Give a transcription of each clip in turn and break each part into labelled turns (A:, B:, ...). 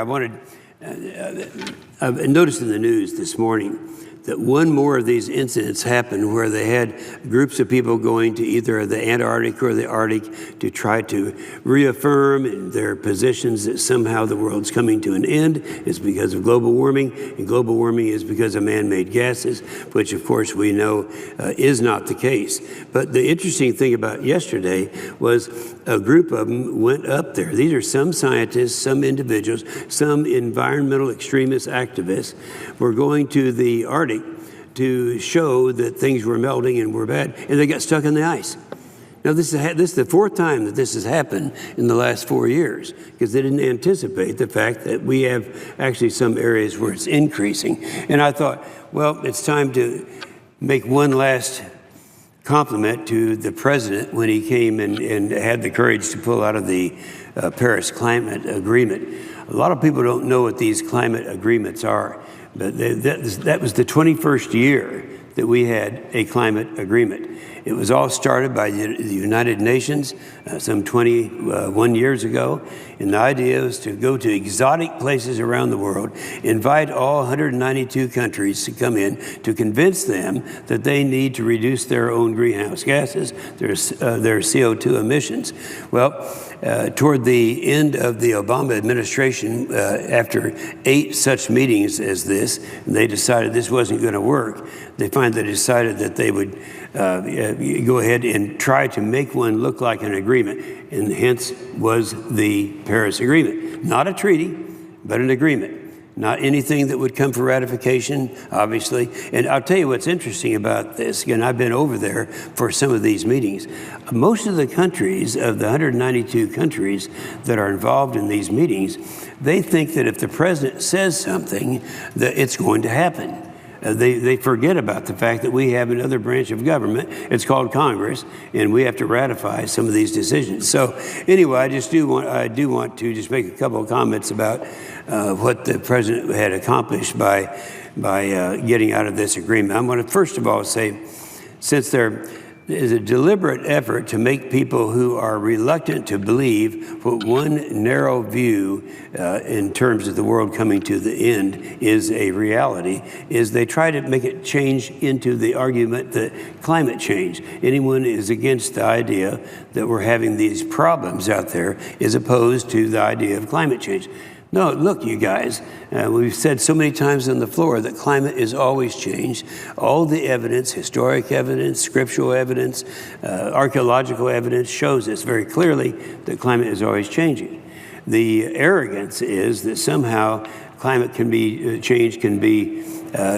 A: I noticed in the news this morning that one more of these incidents happened where they had groups of people going to either the Antarctic or the Arctic to try to reaffirm their positions that somehow the world's coming to an end. It's because of global warming, and global warming is because of man-made gases, which of course we know is not the case. But the interesting thing about yesterday was a group of them went up there. These are some scientists, some individuals, some environmental extremist activists were going to the Arctic to show that things were melting and were bad, and they got stuck in the ice. Now, this is the fourth time that this has happened in the last 4 years, because they didn't anticipate the fact that we have actually some areas where it's increasing. And I thought, well, it's time to make one last compliment to the president when he came and had the courage to pull out of the Paris Climate Agreement. A lot of people don't know what these climate agreements are, but that was the 21st year that we had a climate agreement. It was all started by the United Nations some 21 years ago, and the idea was to go to exotic places around the world, invite all 192 countries to come in to convince them that they need to reduce their own greenhouse gases, their CO2 emissions. Well, toward the end of the Obama administration, after 8 such meetings as this, they decided this wasn't going to work. They finally decided that they would go ahead and try to make one look like an agreement, and hence was the Paris Agreement. Not a treaty, but an agreement. Not anything that would come for ratification, obviously. And I'll tell you what's interesting about this. Again, I've been over there for some of these meetings. Most of the countries, of the 192 countries that are involved in these meetings, they think that if the president says something, that it's going to happen. They forget about the fact that we have another branch of government. It's called Congress, and we have to ratify some of these decisions. So anyway, I do want to just make a couple of comments about what the president had accomplished by getting out of this agreement. I'm going to first of all say, since there is a deliberate effort to make people who are reluctant to believe what one narrow view in terms of the world coming to the end is a reality, is they try to make it change into the argument that climate change. Anyone is against the idea that we're having these problems out there is opposed to the idea of climate change. No, look, you guys, we've said so many times on the floor that climate is always changed. All the evidence, historic evidence, scriptural evidence, archaeological evidence shows us very clearly that climate is always changing. The arrogance is that somehow climate change can be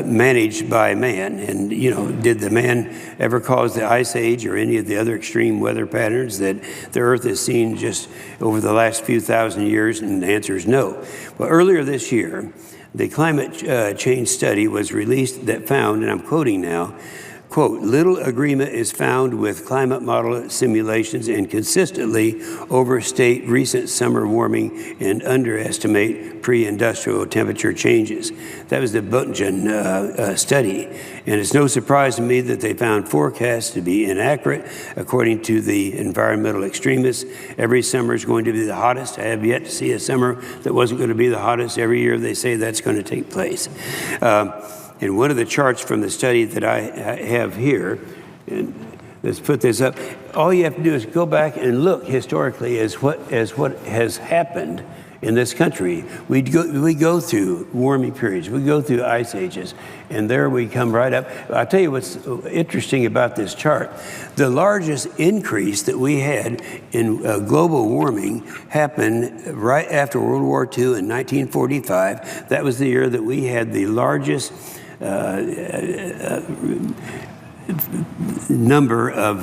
A: managed by man. And, you know, did the man ever cause the Ice Age or any of the other extreme weather patterns that the Earth has seen just over the last few thousand years? And the answer is no. Well, earlier this year, the climate change study was released that found, and I'm quoting now, quote, little agreement is found with climate model simulations and consistently overstate recent summer warming and underestimate pre-industrial temperature changes. That was the Buttingen study. And it's no surprise to me that they found forecasts to be inaccurate. According to the environmental extremists, every summer is going to be the hottest. I have yet to see a summer that wasn't going to be the hottest. Every year they say that's going to take place. And one of the charts from the study that I have here, and let's put this up, all you have to do is go back and look historically as what has happened in this country. We go through warming periods, we go through ice ages, and there we come right up. I'll tell you what's interesting about this chart. The largest increase that we had in global warming happened right after World War II in 1945. That was the year that we had the largest number of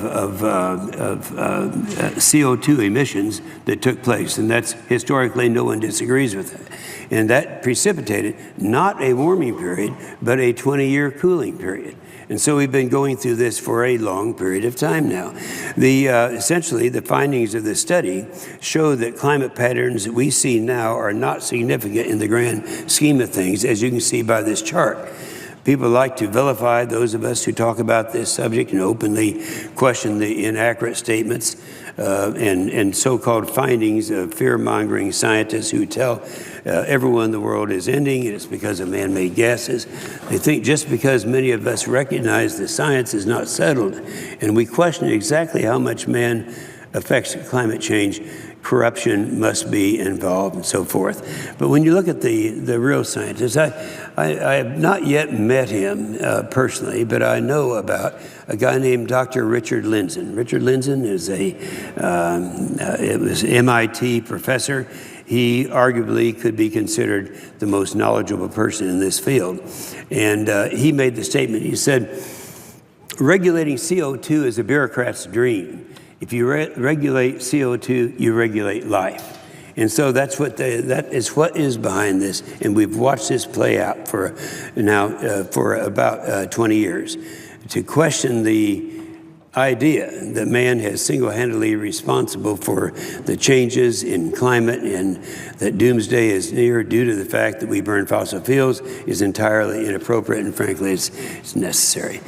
A: CO2 emissions that took place, and that's historically no one disagrees with it. And that precipitated not a warming period, but a 20-year cooling period. And so we've been going through this for a long period of time now. Essentially, the findings of the study show that climate patterns that we see now are not significant in the grand scheme of things, as you can see by this chart. People like to vilify those of us who talk about this subject and openly question the inaccurate statements and so-called findings of fear-mongering scientists who tell everyone the world is ending and it's because of man-made gases. They think just because many of us recognize the science is not settled and we question exactly how much man affects climate change, corruption must be involved and so forth. But when you look at the real scientists, I have not yet met him personally, but I know about a guy named Dr. Richard Lindzen. Richard Lindzen is it was MIT professor. He arguably could be considered the most knowledgeable person in this field. And he made the statement, he said, regulating CO2 is a bureaucrat's dream. If you regulate CO2, you regulate life. And so that is what is behind this. And we've watched this play out for about 20 years. To question the idea that man is single-handedly responsible for the changes in climate and that doomsday is near due to the fact that we burn fossil fuels is entirely inappropriate, and frankly, it's necessary.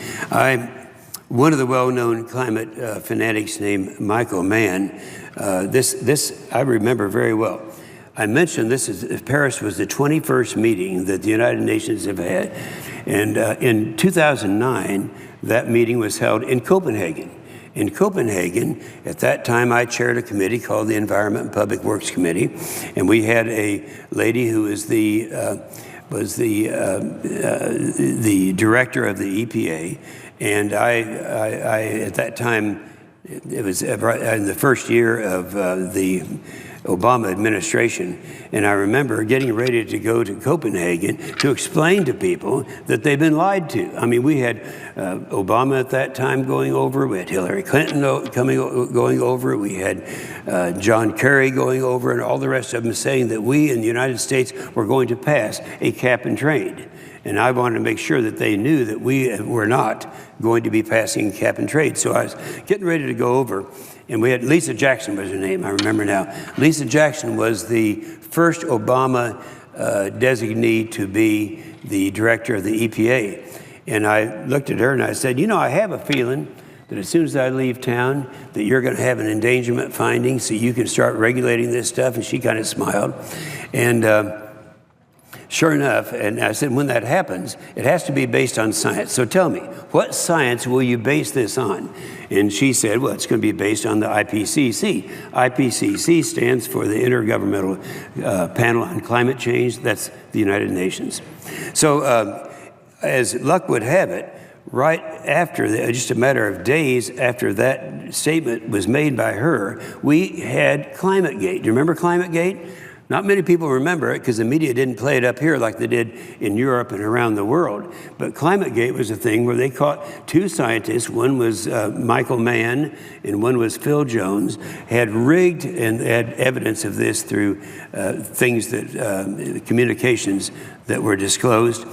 A: One of the well-known climate fanatics named Michael Mann, this I remember very well. I mentioned Paris was the 21st meeting that the United Nations have had. And in 2009, that meeting was held in Copenhagen. In Copenhagen, at that time, I chaired a committee called the Environment and Public Works Committee. And we had a lady who was the director of the EPA. And I at that time, it was in the first year of the Obama administration, and I remember getting ready to go to Copenhagen to explain to people that they've been lied to. I mean, we had Obama at that time going over, we had Hillary Clinton going over, we had John Kerry going over, and all the rest of them saying that we in the United States were going to pass a cap and trade. And I wanted to make sure that they knew that we were not going to be passing cap and trade. So I was getting ready to go over, and we had Lisa Jackson was her name, I remember now. Lisa Jackson was the first Obama designee to be the director of the EPA. And I looked at her and I said, you know, I have a feeling that as soon as I leave town that you're going to have an endangerment finding so you can start regulating this stuff. And she kind of smiled. And sure enough, and I said, when that happens, it has to be based on science. So tell me, what science will you base this on? And she said, well, it's going to be based on the IPCC. IPCC stands for the Intergovernmental Panel on Climate Change. That's the United Nations. So as luck would have it, right after, just a matter of days after that statement was made by her, we had ClimateGate. Do you remember ClimateGate? Not many people remember it because the media didn't play it up here like they did in Europe and around the world. But ClimateGate was a thing where they caught two scientists, one was Michael Mann and one was Phil Jones, had rigged and had evidence of this through things that, communications that were disclosed,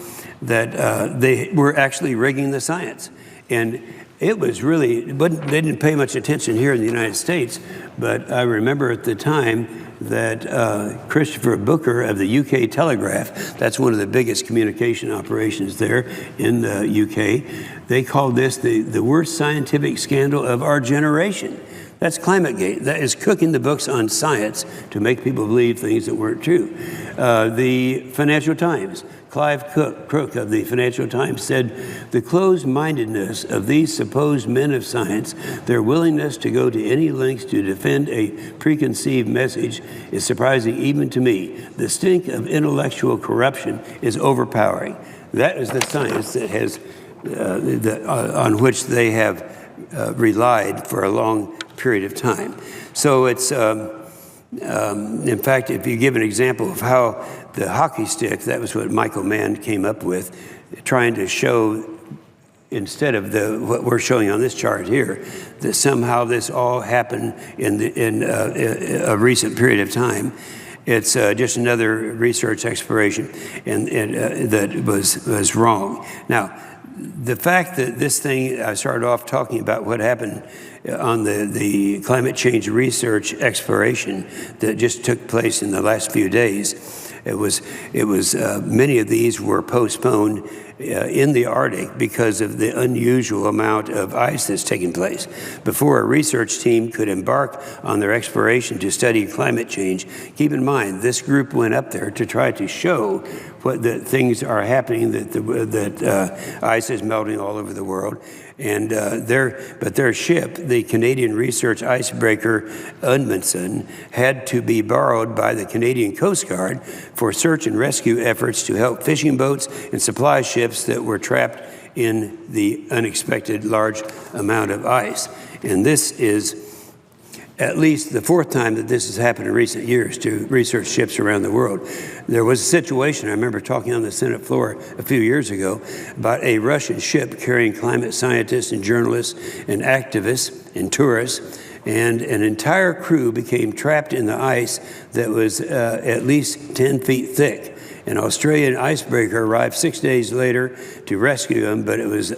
A: that they were actually rigging the science. And it was really, they didn't pay much attention here in the United States, but I remember at the time that Christopher Booker of the UK Telegraph, that's one of the biggest communication operations there in the UK, they called this the worst scientific scandal of our generation. That's ClimateGate. That is cooking the books on science to make people believe things that weren't true. The Financial Times, Clive Crook of the Financial Times said, the closed-mindedness of these supposed men of science, their willingness to go to any lengths to defend a preconceived message is surprising even to me. The stink of intellectual corruption is overpowering. That is the science that has, on which they have relied for a long period of time. So it's, in fact, if you give an example of how the hockey stick, that was what Michael Mann came up with, trying to show, instead of what we're showing on this chart here, that somehow this all happened in a recent period of time. It's just another research exploration and that was wrong. Now, the fact that this thing, I started off talking about what happened on the climate change research exploration that just took place in the last few days. It was many of these were postponed in the Arctic because of the unusual amount of ice that's taking place. Before a research team could embark on their exploration to study climate change, keep in mind, this group went up there to try to show what the things are happening, that ice is melting all over the world. And their ship, the Canadian research icebreaker Edmundson, had to be borrowed by the Canadian Coast Guard for search and rescue efforts to help fishing boats and supply ships that were trapped in the unexpected large amount of ice. And this is at least the fourth time that this has happened in recent years to research ships around the world. There was a situation, I remember talking on the Senate floor a few years ago, about a Russian ship carrying climate scientists and journalists and activists and tourists, and an entire crew became trapped in the ice that was at least 10 feet thick. An Australian icebreaker arrived 6 days later to rescue them, but it was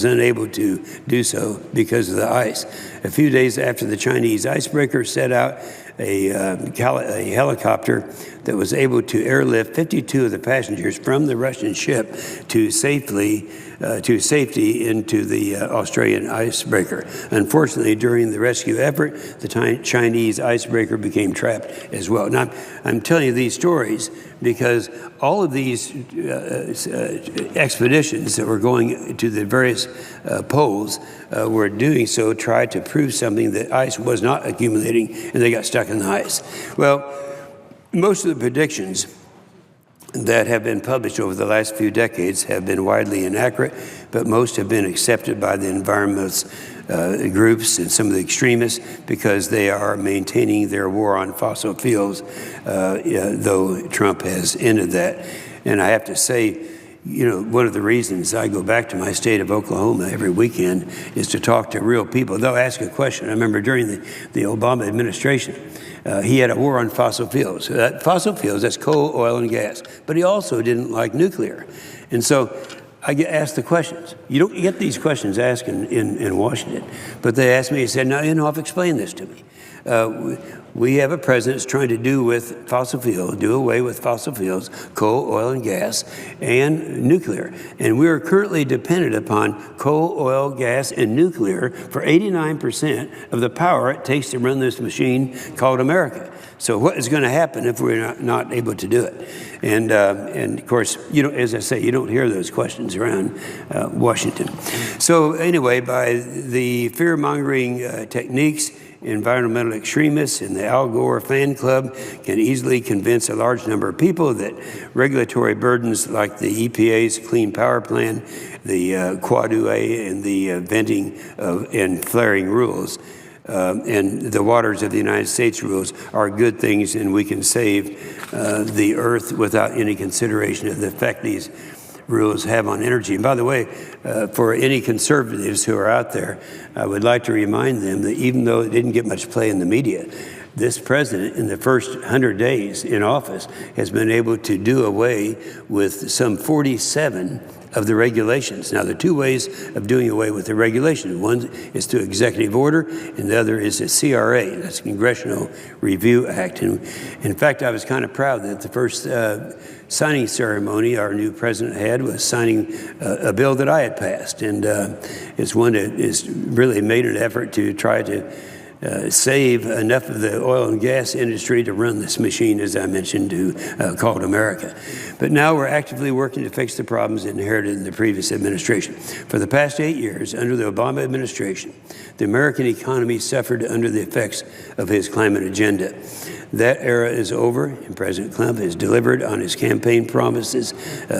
A: unable to do so because of the ice. A few days after the Chinese icebreaker set out, a helicopter that was able to airlift 52 of the passengers from the Russian ship to safety into the Australian icebreaker. Unfortunately, during the rescue effort, the Chinese icebreaker became trapped as well. Now, I'm telling you these stories because all of these expeditions that were going to the various poles were doing so, tried to prove something, that ice was not accumulating, and they got stuck in the ice. Well, most of the predictions that have been published over the last few decades have been widely inaccurate, but most have been accepted by the environmentalist groups and some of the extremists because they are maintaining their war on fossil fuels, though Trump has ended that. And I have to say, you know, one of the reasons I go back to my state of Oklahoma every weekend is to talk to real people. They'll ask a question. I remember during the Obama administration, he had a war on fossil fuels. Fossil fuels, that's coal, oil, and gas. But he also didn't like nuclear. And so I get asked the questions. You don't get these questions asked in Washington. But they asked me, he said, now, Inhofe, explain this to me. We have a president that's trying to do away with fossil fuels, coal, oil, and gas, and nuclear. And we are currently dependent upon coal, oil, gas, and nuclear for 89% of the power it takes to run this machine called America. So what is going to happen if we're not able to do it? And of course, you know, as I say, you don't hear those questions around Washington. So anyway, by the fear-mongering techniques, environmental extremists and the Al Gore fan club can easily convince a large number of people that regulatory burdens like the EPA's Clean Power Plan, the Quad A, and the venting and flaring rules, and the waters of the United States rules are good things, and we can save the earth without any consideration of the effect these rules have on energy. And by the way, for any conservatives who are out there, I would like to remind them that even though it didn't get much play in the media, this president in the first 100 days in office has been able to do away with some 47 of the regulations. Now, there are two ways of doing away with the regulations. One is through executive order, and the other is a CRA, that's Congressional Review Act. And in fact, I was kind of proud that the first signing ceremony our new president had was signing a bill that I had passed. And it's one that has really made an effort to try to save enough of the oil and gas industry to run this machine, as I mentioned, called America. But now we're actively working to fix the problems inherited in the previous administration. For the past 8 years, under the Obama administration, the American economy suffered under the effects of his climate agenda. That era is over, and President Trump has delivered on his campaign promises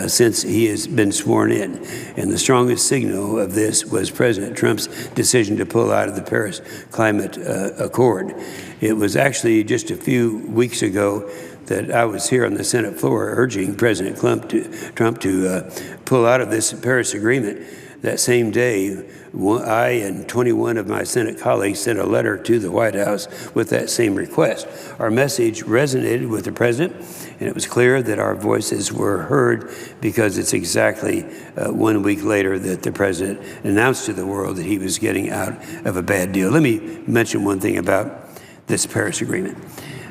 A: since he has been sworn in. And the strongest signal of this was President Trump's decision to pull out of the Paris Climate Accord. It was actually just a few weeks ago that I was here on the Senate floor urging President Trump to pull out of this Paris Agreement. That same day, I and 21 of my Senate colleagues sent a letter to the White House with that same request. Our message resonated with the president, and it was clear that our voices were heard because it's exactly 1 week later that the president announced to the world that he was getting out of a bad deal. Let me mention one thing about this Paris Agreement.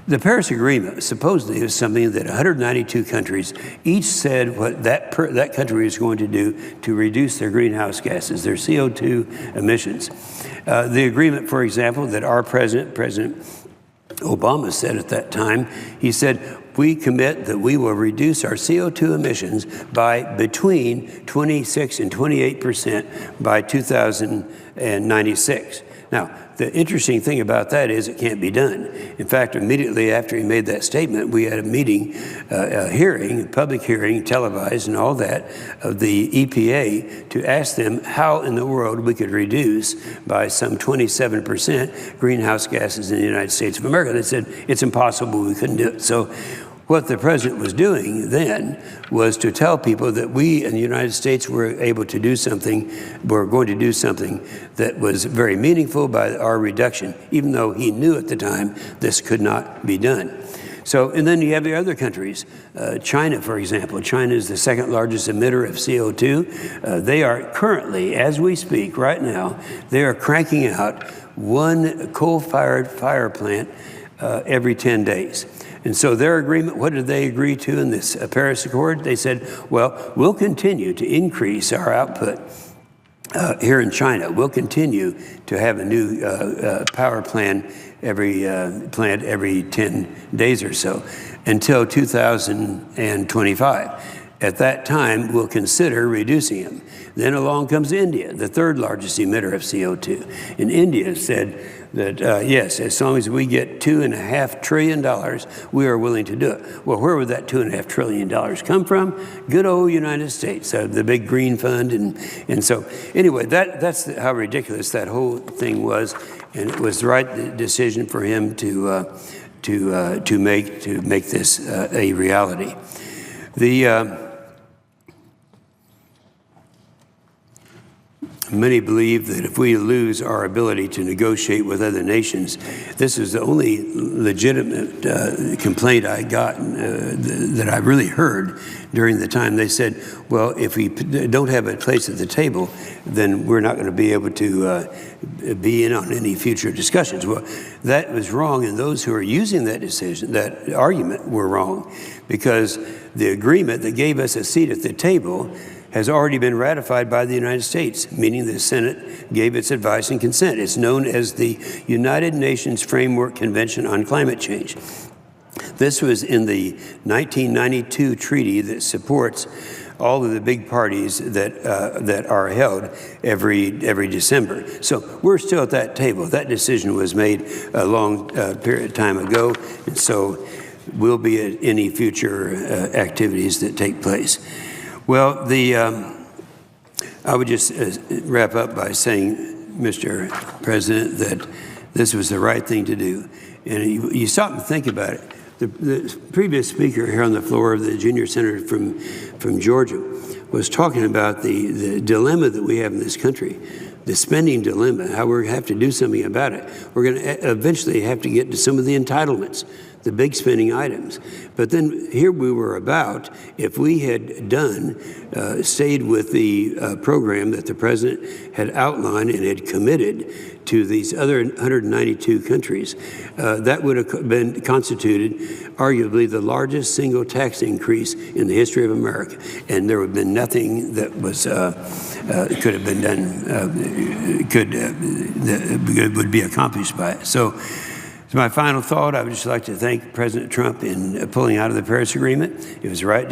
A: The Paris Agreement supposedly is something that 192 countries each said what that country is going to do to reduce their greenhouse gases, their CO2 emissions. The agreement, for example, that our President Obama said at that time, he said, we commit that we will reduce our CO2 emissions by between 26 and 28% by 2096. Now, the interesting thing about that is it can't be done. In fact, immediately after he made that statement, we had a meeting, a hearing, a public hearing, televised and all that, of the EPA to ask them how in the world we could reduce by some 27% greenhouse gases in the United States of America. They said it's impossible, we couldn't do it. So what the president was doing then was to tell people that we in the United States were able to do something, were going to do something that was very meaningful by our reduction, even though he knew at the time this could not be done. So, and then you have the other countries. China, for example. China is the second largest emitter of CO2. They are currently, as we speak right now, they are cranking out one coal-fired power plant every 10 days. And so their agreement, what did they agree to in this Paris Accord? They said, well, we'll continue to increase our output here in China. We'll continue to have a new power plant every 10 days or so until 2025. At that time, we'll consider reducing them. Then along comes India, the third largest emitter of CO2. And India said that, yes, as long as we get $2.5 trillion, we are willing to do it. Well, where would that $2.5 trillion come from? Good old United States, the big green fund. And so anyway, that's how ridiculous that whole thing was. And it was the right decision for him to make this a reality. Many believe that if we lose our ability to negotiate with other nations, this is the only legitimate complaint I got that I really heard during the time. They said, well, if we don't have a place at the table, then we're not going to be able to be in on any future discussions. Well, that was wrong, and those who are using that argument were wrong, because the agreement that gave us a seat at the table has already been ratified by the United States, meaning the Senate gave its advice and consent. It's known as the United Nations Framework Convention on Climate Change. This was in the 1992 treaty that supports all of the big parties that are held every December. So we're still at that table. That decision was made a long period of time ago, and so we'll be at any future activities that take place. Well, I would just wrap up by saying, Mr. President, that this was the right thing to do. And you stop and think about it. The previous speaker here on the floor, the junior senator from Georgia, was talking about the dilemma that we have in this country, the spending dilemma, how we have to do something about it. We're going to eventually have to get to some of the entitlements, the big spending items. But then here we were about, if we had stayed with the program that the president had outlined and had committed to these other 192 countries, that would have been constituted arguably the largest single tax increase in the history of America. And there would have been nothing that was could have been done, that would be accomplished by it. So my final thought, I would just like to thank President Trump in pulling out of the Paris Agreement. It was the right decision.